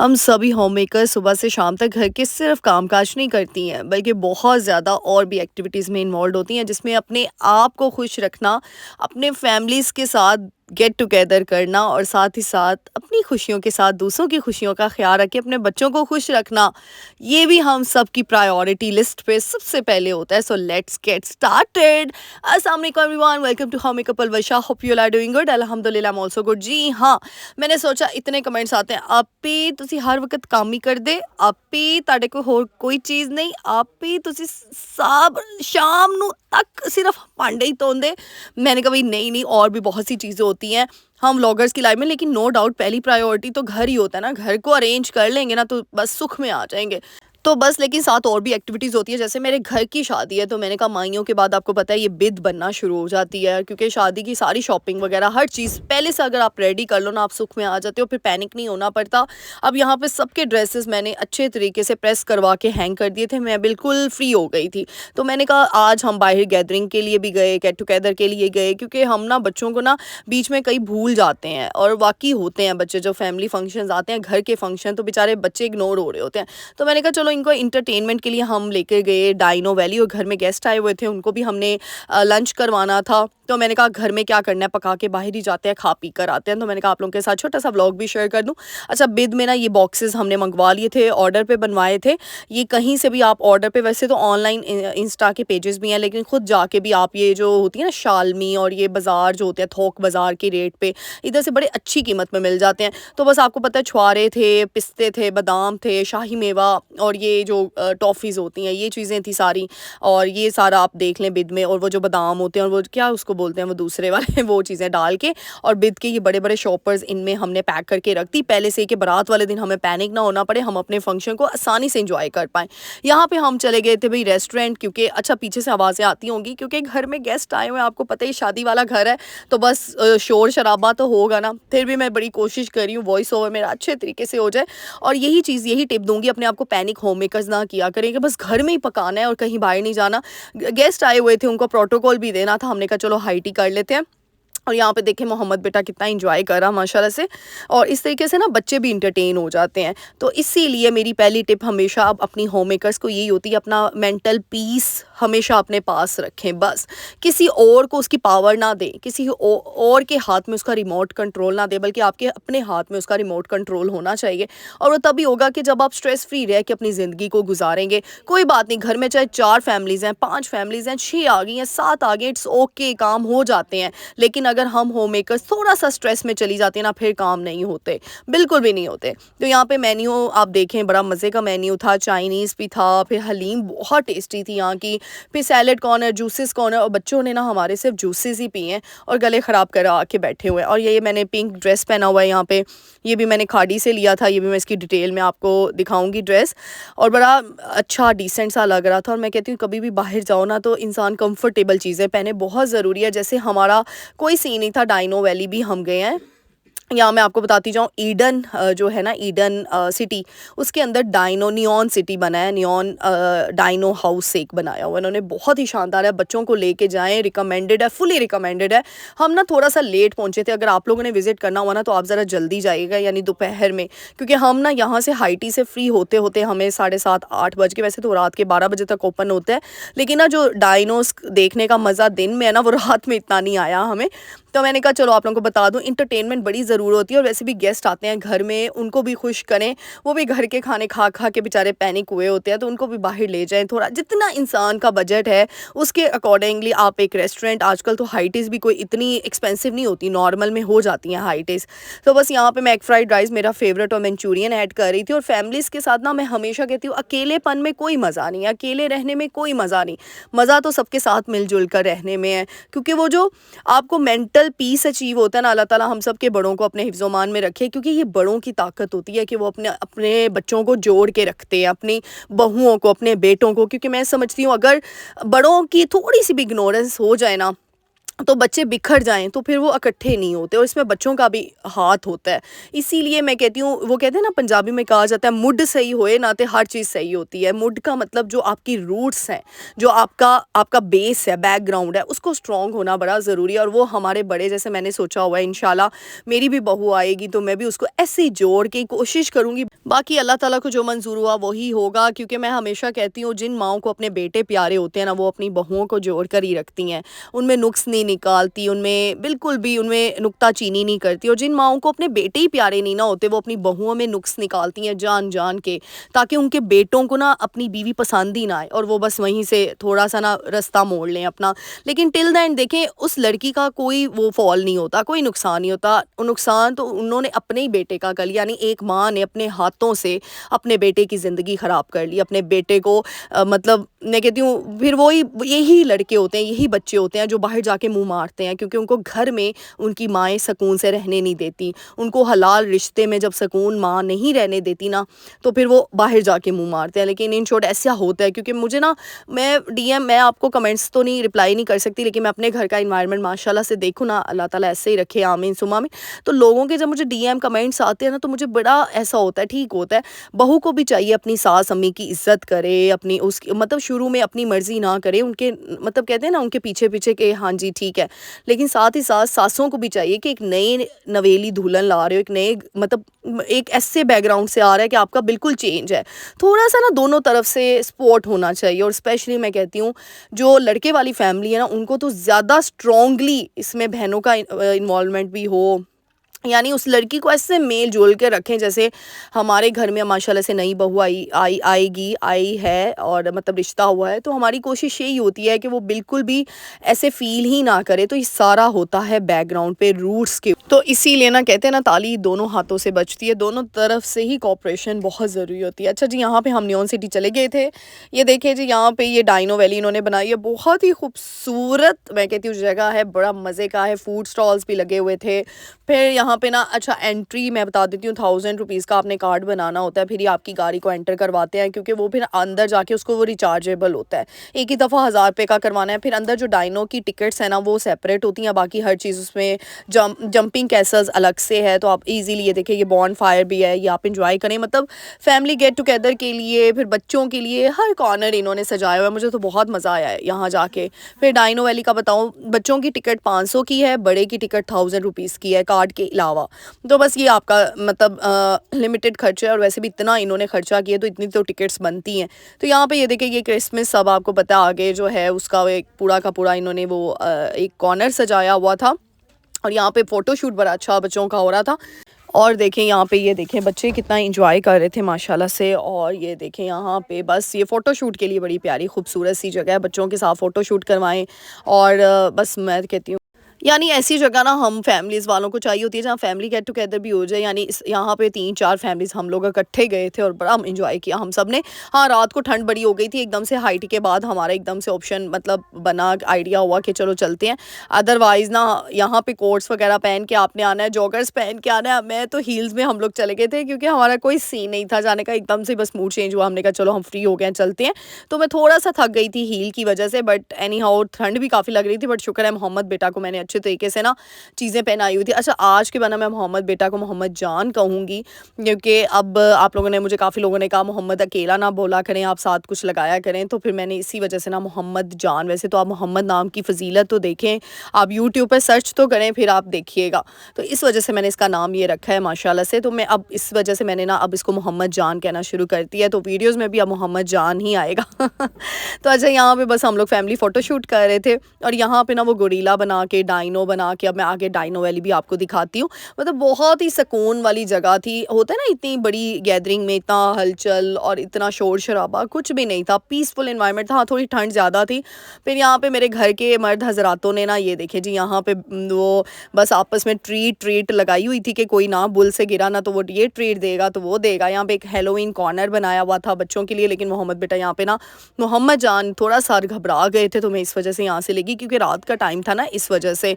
हम सभी होममेकर सुबह से शाम तक घर के सिर्फ कामकाज नहीं करती हैं बल्कि बहुत ज़्यादा और भी एक्टिविटीज़ में इन्वॉल्व होती हैं जिसमें अपने आप को खुश रखना, अपने फैमिलीज़ के साथ गेट टुगेदर करना और साथ ही साथ अपनी खुशियों के साथ दूसरों की खुशियों का ख्याल रख के अपने बच्चों को खुश रखना, ये भी हम सब की प्रायोरिटी लिस्ट पे सबसे पहले होता है। So let's get started. अस्सलाम वालेकुम everyone, welcome to how makeup अलवशा। Hope you are doing good. अल्हम्दुलिल्लाह, आई एम आल्सो गुड। जी हाँ, मैंने सोचा इतने कमेंट्स आते हैं, आपी ਤੁਸੀਂ हर वक्त काम ही कर दे, आपी ਤੁਹਾਡੇ कोई होर कोई चीज़ नहीं, आपी ਤੁਸੀਂ सब शाम ਨੂੰ तक सिर्फ भांडे ही धोंदे। मैंने कहा भाई नहीं नहीं, और भी बहुत सी चीज़ें होती हैं हम व्लॉगर्स की लाइफ में, लेकिन नो डाउट पहली प्रायोरिटी तो घर ही होता है ना। घर को अरेंज कर लेंगे ना तो बस सुख में आ जाएंगे। तो बस, लेकिन साथ और भी एक्टिविटीज़ होती है। जैसे मेरे घर की शादी है तो मैंने कहा माइयों के बाद आपको पता है ये बिद बनना शुरू हो जाती है, क्योंकि शादी की सारी शॉपिंग वगैरह हर चीज़ पहले से अगर आप रेडी कर लो ना, आप सुख में आ जाते हो, फिर पैनिक नहीं होना पड़ता। अब यहाँ पे सबके ड्रेसेस मैंने अच्छे तरीके से प्रेस करवा के हैंग कर दिए थे, मैं बिल्कुल फ्री हो गई थी। तो मैंने कहा आज हम बाहर गैदरिंग के लिए भी गए, गेट टुगेदर के लिए गए, क्योंकि हम ना बच्चों को ना बीच में कहीं भूल जाते हैं, और वाकई होते हैं बच्चे जो फैमिली फंक्शंस आते हैं, घर के फंक्शन, तो बेचारे बच्चे इग्नोर हो रहे होते हैं। तो मैंने कहा चलो इनको इंटरटेनमेंट के लिए हम लेकर गए डाइनो वैली, और घर में गेस्ट आए हुए थे, उनको भी हमने लंच करवाना था। तो मैंने कहा घर में क्या करना है, पका के बाहर ही जाते हैं, खा पी कर आते हैं। तो मैंने कहा आप लोगों के साथ छोटा सा व्लॉग भी शेयर कर दूं। अच्छा, बिद में ना ये बॉक्सेस हमने मंगवा लिए थे, ऑर्डर पे बनवाए थे। ये कहीं से भी आप ऑर्डर पे, वैसे तो ऑनलाइन इंस्टा के पेजेस भी हैं, लेकिन खुद जाके भी आप ये जो होती है ना शालमी और ये बाज़ार जो होते हैं थोक बाज़ार के रेट पे इधर से बड़े अच्छी कीमत में मिल जाते हैं। तो बस आपको पता है छुआरे थे, पिस्ते थे, बादाम थे, शाही मेवा और ये जो टॉफ़ीज़ होती हैं, ये चीज़ें थी सारी। और ये सारा आप देख लें बिद में, और वो जो बादाम होते हैं और वो क्या उसको बोलते हैं वो दूसरे वाले वो चीज़ें डाल के, और बिद के ये बड़े बड़े शॉपर्स इनमें हमने पैक करके रख दी पहले से, कि बारात वाले दिन हमें पैनिक ना होना पड़े, हम अपने फंक्शन को आसानी से इंजॉय कर पाएँ। यहाँ पे हम चले गए थे भाई रेस्टोरेंट, क्योंकि अच्छा पीछे से आवाज़ें आती होंगी क्योंकि घर में गेस्ट आए हुए हैं, आपको पता ही शादी वाला घर है, तो बस शोर शराबा तो होगा ना। फिर भी मैं बड़ी कोशिश कर रही हूँ वॉइस ओवर मेरा अच्छे तरीके से हो जाए, और यही चीज़, यही टिप दूंगी, अपने आप को पैनिक होम मेकर्स ना किया करें कि बस घर में ही पकाना है और कहीं बाहर नहीं जाना। गेस्ट आए हुए थे, उनको प्रोटोकॉल भी देना था, हमने कहा चलो हाई टी कर लेते हैं। और यहाँ पे देखें मोहम्मद बेटा कितना एंजॉय कर रहा माशाल्लाह से, और इस तरीके से ना बच्चे भी इंटरटेन हो जाते हैं। तो इसीलिए मेरी पहली टिप हमेशा अब अपनी होम मेकर्स को यही होती है, अपना मेंटल पीस हमेशा अपने पास रखें। बस किसी और को उसकी पावर ना दें, किसी और के हाथ में उसका रिमोट कंट्रोल ना दें, बल्कि आपके अपने हाथ में उसका रिमोट कंट्रोल होना चाहिए। और वो तभी होगा कि जब आप स्ट्रेस फ्री रह के अपनी ज़िंदगी को गुजारेंगे। कोई बात नहीं, घर में चाहे 4 फैमिलीज़ हैं, 5 फैमिलीज़ हैं, 6 आ गई हैं, 7 आ गई, इट्स ओके, काम हो जाते हैं। लेकिन अगर हम होम मेकर्स थोड़ा सा स्ट्रेस में चली जाती है ना, फिर काम नहीं होते, बिल्कुल भी नहीं होते। तो यहाँ पे मेन्यू आप देखें, बड़ा मज़े का मेन्यू था, चाइनीज़ भी था, फिर हलीम बहुत टेस्टी थी यहाँ की, फिर सैलड कॉर्नर, जूसेस कॉर्नर, और बच्चों ने ना हमारे सिर्फ जूसेस ही पिए हैं और गले ख़राब कर आके बैठे हुए हैं। और ये मैंने पिंक ड्रेस पहना हुआ है यहाँ पे, ये भी मैंने खाड़ी से लिया था, ये भी मैं इसकी डिटेल में आपको दिखाऊंगी ड्रेस, और बड़ा अच्छा डिसेंट सा लग रहा था। और मैं कहती हूँ कभी भी बाहर जाओ ना तो इंसान कंफर्टेबल चीज़ें पहने, बहुत ज़रूरी है। जैसे हमारा कोई सीन नहीं था, डाइनो वैली भी हम गए हैं। यहाँ मैं आपको बताती जाऊँ, ईडन जो है ना, ईडन सिटी, उसके अंदर डाइनो नियॉन सिटी बना है, नियॉन डाइनो हाउस एक बनाया हुआ इन्होंने, बहुत ही शानदार है। बच्चों को लेके जाएं, रिकमेंडेड है, फुली रिकमेंडेड है। हम ना थोड़ा सा लेट पहुँचे थे, अगर आप लोगों ने विजिट करना हुआ ना तो आप ज़रा जल्दी जाइएगा, यानी दोपहर में, क्योंकि हम ना यहाँ से हाईटी से फ्री होते होते हमें 7:30-8 बज के, वैसे तो रात के 12 बजे तक ओपन होता है, लेकिन ना जो डाइनोस देखने का मज़ा दिन में है ना, वो रात में इतना नहीं आया हमें। तो मैंने कहा चलो आप लोगों को बता दूं, इंटरटेनमेंट बड़ी ज़रूर होती है, और वैसे भी गेस्ट आते हैं घर में, उनको भी खुश करें। वो भी घर के खाने खा खा के बेचारे पैनिक हुए होते हैं, तो उनको भी बाहर ले जाएं। थोड़ा जितना इंसान का बजट है उसके अकॉर्डिंगली आप एक रेस्टोरेंट, आजकल तो हाईटीज़ भी कोई इतनी एक्सपेंसिव नहीं होती, नॉर्मल में हो जाती हैं हाईटीज़। तो बस यहाँ पर मैं एग फ्राइड राइस मेरा फेवरेट और मंचूरियन ऐड कर रही थी। और फैमिलीज़ के साथ ना मैं हमेशा कहती हूँ अकेलेपन में कोई मज़ा नहीं है, अकेले रहने में कोई मज़ा नहीं, मज़ा तो सबके साथ मिलजुल कर रहने में है। क्योंकि वो जो आपको मेंटल पीस अचीव होता है ना, अल्लाह ताला हम सब के बड़ों को अपने हिफ्ज़-ओ-मान में रखे, क्योंकि ये बड़ों की ताकत होती है कि वो अपने अपने बच्चों को जोड़ के रखते हैं, अपनी बहुओं को, अपने बेटों को। क्योंकि मैं समझती हूँ अगर बड़ों की थोड़ी सी भी इग्नोरेंस हो जाए ना, तो बच्चे बिखर जाएँ तो फिर वो इकट्ठे नहीं होते और इसमें बच्चों का भी हाथ होता है। इसीलिए मैं कहती हूँ, वो कहते हैं ना पंजाबी में कहा जाता है मुड सही होए ना ते हर चीज़ सही होती है। मुड का मतलब जो आपकी रूट्स हैं, जो आपका आपका बेस है, बैकग्राउंड है, उसको स्ट्रॉन्ग होना बड़ा ज़रूरी है और वो हमारे बड़े जैसे मैंने सोचा हुआ है इंशाल्लाह मेरी भी बहू आएगी तो मैं भी उसको ऐसे ही जोड़ के कोशिश करूँगी। बाकी अल्लाह ताला को जो मंज़ूर हुआ वही होगा, क्योंकि मैं हमेशा कहती हूँ जिन माँओं को अपने बेटे प्यारे होते हैं ना, वो अपनी बहुओं को जोड़ कर ही रखती हैं। उनमें नुक्स नहीं निकालती, उनमें बिल्कुल भी उनमें नुक्ताचीनी नहीं करती। और जिन माँओं को अपने बेटे ही प्यारे नहीं ना होते, वो अपनी बहुओं में नुक्स निकालती हैं जान-जान के, ताकि उनके बेटों को ना अपनी बीवी पसंद ही ना आए और वो बस वहीं से थोड़ा-सा ना रास्ता मोड़ लें अपना। लेकिन टिल द एंड देखें, उस लड़की का कोई वो फ़ॉल नहीं होता, कोई नुकसान नहीं होता। नुकसान तो उन्होंने अपने ही बेटे का कर लिया, यानी एक माँ ने अपने हाथों से अपने बेटे की ज़िंदगी ख़राब कर ली। अपने बेटे को मतलब मैं कहती हूँ फिर वही यही लड़के होते हैं, यही बच्चे होते हैं जो बाहर जाके मुँह मारते हैं, क्योंकि उनको घर में उनकी माएँ सुकून से रहने नहीं देती। उनको हलाल रिश्ते में जब सुकून माँ नहीं रहने देती ना, तो फिर वो बाहर जाके मुँह मारते हैं। लेकिन इन शॉर्ट ऐसा होता है, क्योंकि मुझे ना मैं आपको कमेंट्स तो नहीं रिप्लाई नहीं कर सकती, लेकिन मैं अपने घर का एनवायरनमेंट माशाल्लाह से देखूँ ना, अल्लाह ताला ऐसे ही रखे, आमीन सुम्मा आमीन। तो लोगों के जब मुझे डीएम कमेंट्स आते हैं ना, तो मुझे बड़ा ऐसा होता है, ठीक होता है। बहू को भी चाहिए अपनी सास अम्मी की इज़्ज़त करे, अपनी उसकी मतलब शुरू में अपनी मर्ज़ी ना करे, उनके मतलब कहते हैं ना उनके पीछे-पीछे के हाँ जी ठीक है। लेकिन साथ ही साथ सासों को भी चाहिए कि एक नए नवेली दुल्हन ला रहे हो, एक नए मतलब एक ऐसे बैकग्राउंड से आ रहा है कि आपका बिल्कुल चेंज है। थोड़ा-सा ना दोनों तरफ से सपोर्ट होना चाहिए और स्पेशली मैं कहती हूँ जो लड़के वाली फैमिली है ना, उनको तो ज़्यादा स्ट्रॉन्गली इसमें बहनों का इन्वॉल्वमेंट भी हो, यानी उस लड़की को ऐसे मेल-जोल के रखें जैसे हमारे घर में माशाल्लाह से नई बहू आई है और मतलब रिश्ता हुआ है, तो हमारी कोशिश यही होती है कि वो बिल्कुल भी ऐसे फ़ील ही ना करे। तो ये सारा होता है बैकग्राउंड पे रूट्स के। तो इसीलिए ना कहते हैं ना ताली दोनों हाथों से बजती है, दोनों तरफ से ही कोऑपरेशन बहुत ज़रूरी होती है। अच्छा जी, यहाँ पे हम नियॉन सिटी चले गए थे। ये देखिए जी, यहाँ पे ये डाइनो वैली इन्होंने बनाई है, बहुत ही खूबसूरत मैं कहती हूँ जगह है, बड़ा मज़े का है, फूड स्टॉल्स भी लगे हुए थे। फिर यहाँ पे ना अच्छा एंट्री मैं बता देती हूँ, 1000 रुपीज़ का आपने कार्ड बनाना होता है, फिर ये आपकी गाड़ी को एंटर करवाते हैं, क्योंकि वो फिर अंदर जाके उसको वो रिचार्जेबल होता है। एक ही दफ़ा 1000 रुपये का करवाना है। फिर अंदर जो डाइनो की टिकट्स हैं ना, वो सेपरेट होती हैं, बाकी हर चीज़ उसमें जंपिंग कैसल्स अलग से है, तो आप इजीली ये देखिए, ये बॉन फायर भी है, ये आप इंजॉय करें। मतलब फैमिली गेट टुगेदर के लिए, फिर बच्चों के लिए हर कॉर्नर इन्होंने सजाया हुआ है। मुझे तो बहुत मज़ा आया है यहाँ जाके। फिर डाइनो वैली का बताऊँ, बच्चों की टिकट 500 की है, बड़े की टिकट 1000 रुपीज़ की है कार्ड के अलावा। तो बस ये आपका मतलब लिमिटेड खर्चा है, और वैसे भी इतना इन्होंने खर्चा किया तो इतनी तो टिकट्स बनती हैं। तो यहाँ पे ये देखिए, ये क्रिसमस सब आपको पता है, आगे जो है उसका एक पूरा का पूरा इन्होंने वो एक कॉर्नर सजाया हुआ था, और यहाँ पे फ़ोटोशूट बड़ा अच्छा बच्चों का हो रहा था। और देखें यहाँ पे, ये देखें बच्चे कितना एंजॉय कर रहे थे माशाल्लाह से। और ये देखें यहाँ पे बस ये फ़ोटोशूट के लिए बड़ी प्यारी खूबसूरत सी जगह है, बच्चों के साथ फ़ोटोशूट करवाएं। और बस मैं कहती हूँ, यानी ऐसी जगह ना हम फैमिलीज़ वालों को चाहिए होती है जहाँ फैमिली गेट टुगेदर भी हो जाए। यानी इस यहाँ पे 3-4 फैमिलीज़ हम लोग इकट्ठे गए थे और बड़ा एंजॉय किया हम सब ने। हाँ, रात को ठंड बड़ी हो गई थी, एकदम से हाइट के बाद हमारा एकदम से ऑप्शन मतलब बना, आइडिया हुआ कि चलो चलते हैं। अदरवाइज़ ना यहाँ पे कोट्स वगैरह पहन के आपने आना है, जॉगर्स पहन के आना है। मैं तो हील्स में हम लोग चले गए थे, क्योंकि हमारा कोई सीन नहीं था जाने का, एकदम से बस मूड चेंज हुआ, हमने कहा चलो हम फ्री हो गए हैं चलते हैं। तो मैं थोड़ा-सा थक गई थी हील की वजह से, बट एनी हाउ ठंड भी काफ़ी लग रही थी, बट शुक्र है मोहम्मद बेटा को मैंने अच्छे तरीके से ना चीज़ें पहनाई हुई थी। अच्छा, आज के बना मैं मोहम्मद बेटा को मोहम्मद जान कहूँगी, क्योंकि अब आप लोगों ने मुझे काफ़ी लोगों ने कहा मोहम्मद अकेला ना बोला करें, आप साथ कुछ लगाया करें, तो फिर मैंने इसी वजह से ना मोहम्मद जान। वैसे तो आप मोहम्मद नाम की फ़जीलत तो देखें, आप यूट्यूब पे सर्च तो करें, फिर आप देखिएगा। तो इस वजह से मैंने इसका नाम ये रखा है माशाल्लाह से। तो मैं अब इस वजह से मैंने ना अब इसको मोहम्मद जान कहना शुरू कर दिया है, तो वीडियोज़ में भी अब मोहम्मद जान ही आएगा। तो अच्छा, यहाँ पे बस हम लोग फैमिली फ़ोटोशूट कर रहे थे, और यहाँ पे ना वो गोरिल्ला बना के, डाइनो बना के, अब मैं आगे डाइनो वैली भी आपको दिखाती हूँ। मतलब बहुत ही सुकून वाली जगह थी। होता है ना, इतनी बड़ी गैदरिंग में इतना हलचल और इतना शोर शराबा कुछ भी नहीं था, पीसफुल एनवायरनमेंट था। हाँ, थोड़ी ठंड ज़्यादा थी। फिर यहाँ पे मेरे घर के मर्द हजरातों ने ना, ये देखिए जी, यहाँ पे वो बस आपस में ट्रीट लगाई हुई थी कि कोई ना बुल से गिरा ना, तो वो ये ट्रीट देगा तो वो देगा। यहाँ पे एक हेलोवीन कॉर्नर बनाया हुआ था बच्चों के लिए, लेकिन मोहम्मद बेटा यहाँ पे ना मोहम्मद जान थोड़ा सा घबरा गए थे, तो मैं इस वजह से यहाँ से लेगी, क्योंकि रात का टाइम था ना, इस वजह से।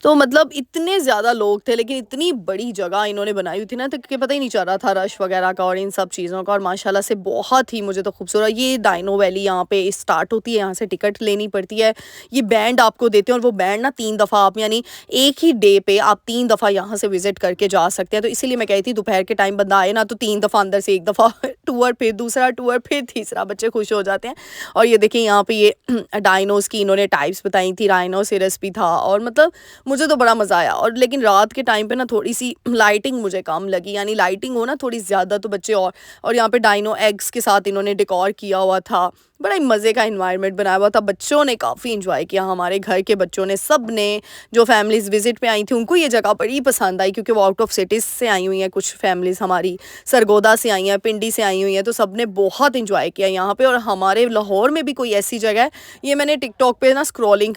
तो मतलब इतने ज़्यादा लोग थे, लेकिन इतनी बड़ी जगह इन्होंने बनाई हुई थी ना, तो कि पता ही नहीं चल रहा था रश वगैरह का और इन सब चीज़ों का। और माशाल्लाह से बहुत ही मुझे तो खूबसूरत ये डायनो वैली यहाँ पे स्टार्ट होती है, यहाँ से टिकट लेनी पड़ती है। ये बैंड आपको देते हैं और वो बैंड ना 3 दफ़ा आप यानी एक ही डे पे आप 3 दफ़ा यहाँ से विज़िट करके जा सकते हैं। तो इसीलिए मैं कही थी दोपहर के टाइम बंदा आए ना तो 3 दफ़ा अंदर से 1 दफ़ा टूर, फिर दूसरा टूर, फिर तीसरा, बच्चे खुश हो जाते हैं। और ये देखिए यहाँ पे ये डायनोज़ की इन्होंने टाइप्स बताई थी, राइनोसेरस भी था और मतलब मुझे तो बड़ा मज़ा आया। और लेकिन रात के टाइम पे ना थोड़ी-सी लाइटिंग मुझे कम लगी, यानी लाइटिंग हो ना थोड़ी ज़्यादा तो बच्चे और यहाँ पे डायनो एग्स के साथ इन्होंने डेकोर किया हुआ था। बड़ा ही मज़े का एनवायरनमेंट बनाया हुआ था। बच्चों ने काफ़ी एन्जॉय किया, हमारे घर के बच्चों ने, सब ने, जो फैमिलीज़ विज़िट पे आई थी उनको ये जगह बड़ी पसंद आई क्योंकि वो आउट ऑफ सिटीज़ से आई हुई हैं, कुछ फैमिलीज़ हमारी सरगोदा से आई हैं, पिंडी से आई हुई हैं, तो सब ने बहुत एन्जॉय किया यहाँ पे। और हमारे लाहौर में भी कोई ऐसी जगह है, ये मैंने टिकटॉक पे ना स्क्रॉलिंग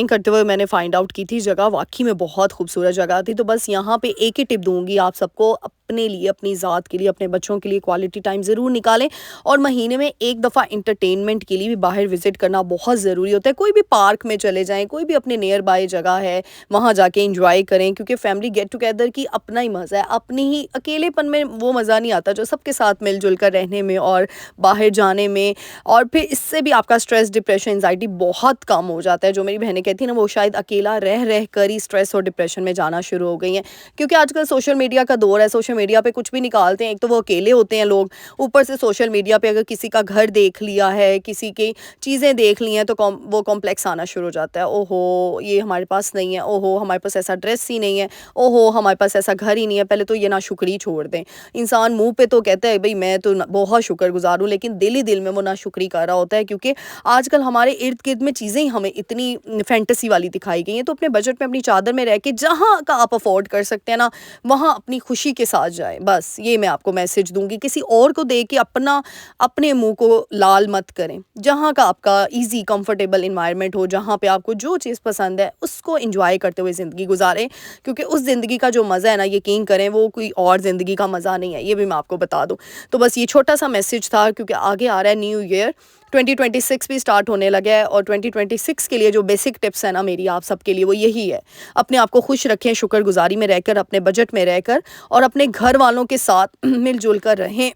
करते हुए मैंने फाइंड आउट की थी। जगह वाक़ई में बहुत खूबसूरत जगह थी। तो बस यहाँ पे एक ही टिप दूँगी आप सबको, अपने लिए, अपनी ज़ात के लिए, अपने बच्चों के लिए क्वालिटी टाइम ज़रूर निकालें और महीने में एक दफ़ा एंटरटेनमेंट के लिए भी बाहर विज़िट करना बहुत ज़रूरी होता है। कोई भी पार्क में चले जाएँ, कोई भी अपने नियर बाय जगह है, वहाँ जाके एन्जॉय करें क्योंकि फैमिली गेट टुगेदर की अपना ही मज़ा है। अपनी ही अकेलेपन में वो मज़ा नहीं आता जो सबके साथ मिल-जुल कर रहने में और बाहर जाने में। और फिर इससे भी आपका स्ट्रेस, डिप्रेशन, एंग्ज़ायटी बहुत कम हो जाता है। जो मेरी बहनें कहती हैं ना, वो शायद अकेला रह कर ही स्ट्रेस और डिप्रेशन में जाना शुरू हो गई हैं। क्योंकि आजकल सोशल मीडिया का दौर है, सोशल मीडिया पे कुछ भी निकालते हैं, एक तो वो अकेले होते हैं लोग, ऊपर से सोशल मीडिया पे अगर किसी का घर देख लिया है, किसी की चीज़ें देख ली हैं तो वो कॉम्प्लेक्स आना शुरू हो जाता है। ओहो! ये हमारे पास नहीं है, ओहो! हमारे पास ऐसा ड्रेस ही नहीं है, ओहो! हमारे पास ऐसा घर ही नहीं है। पहले तो ये नाशुक्री छोड़ दें। इंसान मुँह पे तो कहता है भई मैं तो न बहुत शुक्रगुज़ार हूँ, लेकिन दिल ही दिल में वो नाशुक्री कर रहा होता है क्योंकि आजकल हमारे इर्द-गिर्द में चीज़ें ही हमें इतनी फैंटेसी वाली दिखाई गई हैं। तो अपने बजट में अपनी चादर में रह के जहाँ का आप अफ़ोर्ड कर सकते हैं ना, वहाँ अपनी खुशी के साथ जाएँ। बस ये मैं आपको मैसेज दूँगी। किसी और को देख के अपने मुँह को लाल मत करें। जहाँ का आपका ईज़ी कंफर्टेबल एनवायरनमेंट हो, जहाँ पे आपको जो चीज़ पसंद है, उसको एन्जॉय करते हुए ज़िंदगी गुज़ारें क्योंकि उस ज़िंदगी का जो मज़ा है ना, यकीन करें वो कोई और ज़िंदगी का मज़ा नहीं है। ये भी मैं आपको बता दूँ। तो बस ये छोटा-सा मैसेज था क्योंकि आगे आ रहा है न्यू ईयर, 2026 भी स्टार्ट होने लगा है और 2026 के लिए जो बेसिक टिप्स है ना मेरी आप सबके लिए वो यही है। अपने आप को खुश रखें, शुक्रगुज़ारी में रहकर, अपने बजट में रहकर और अपने घर वालों के साथ मिल-जुल कर रहें।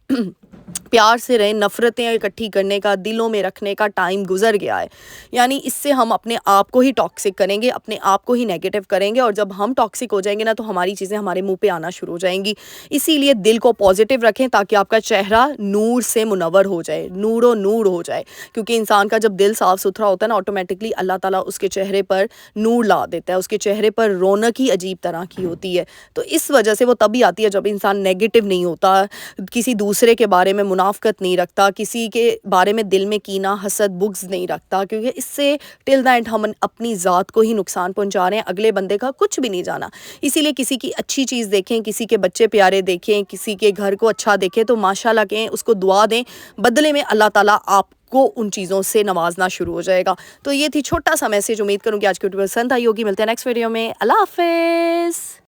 प्यार से रहें, नफ़रतें इकट्ठी करने का, दिलों में रखने का टाइम गुज़र गया है। यानी इससे हम अपने आप को ही टॉक्सिक करेंगे, अपने आप को ही नेगेटिव करेंगे और जब हम टॉक्सिक हो जाएँगे ना तो हमारी चीज़ें हमारे मुँह पे आना शुरू हो जाएँगी। इसीलिए दिल को पॉज़िटिव रखें ताकि आपका चेहरा नूर से मुनव्वर हो जाए, नूरो नूर हो जाए। क्योंकि इंसान का जब दिल साफ़-सुथरा होता है ना, ऑटोमैटिकली अल्लाह ताला उसके चेहरे पर नूर ला देता है, उसके चेहरे पर रौनक ही अजीब तरह की होती है। तो इस वजह से वो तभी आती है जब इंसान नेगेटिव नहीं होता, किसी दूसरे के बारे में मुनाफ़क़त नहीं रखता, किसी के बारे में दिल में कीना, हसद, बुग़्ज़ नहीं रखता क्योंकि इससे टिल द एंड हम अपनी ज़ात को ही नुकसान पहुँचा रहे हैं, अगले बंदे का कुछ भी नहीं जाना। इसीलिए किसी की अच्छी चीज़ देखें, किसी के बच्चे प्यारे देखें, किसी के घर को अच्छा देखें तो माशाअल्लाह कहें, उसको दुआ दें, बदले में अल्लाह ताला आपको उन चीज़ों से नवाज़ना शुरू हो जाएगा। तो ये थी छोटा-सा मैसेज, उम्मीद करूँ कि आज की वीडियो पसंद आई होगी। मिलते हैं नेक्स्ट वीडियो में। अल्लाह हाफ़िज़।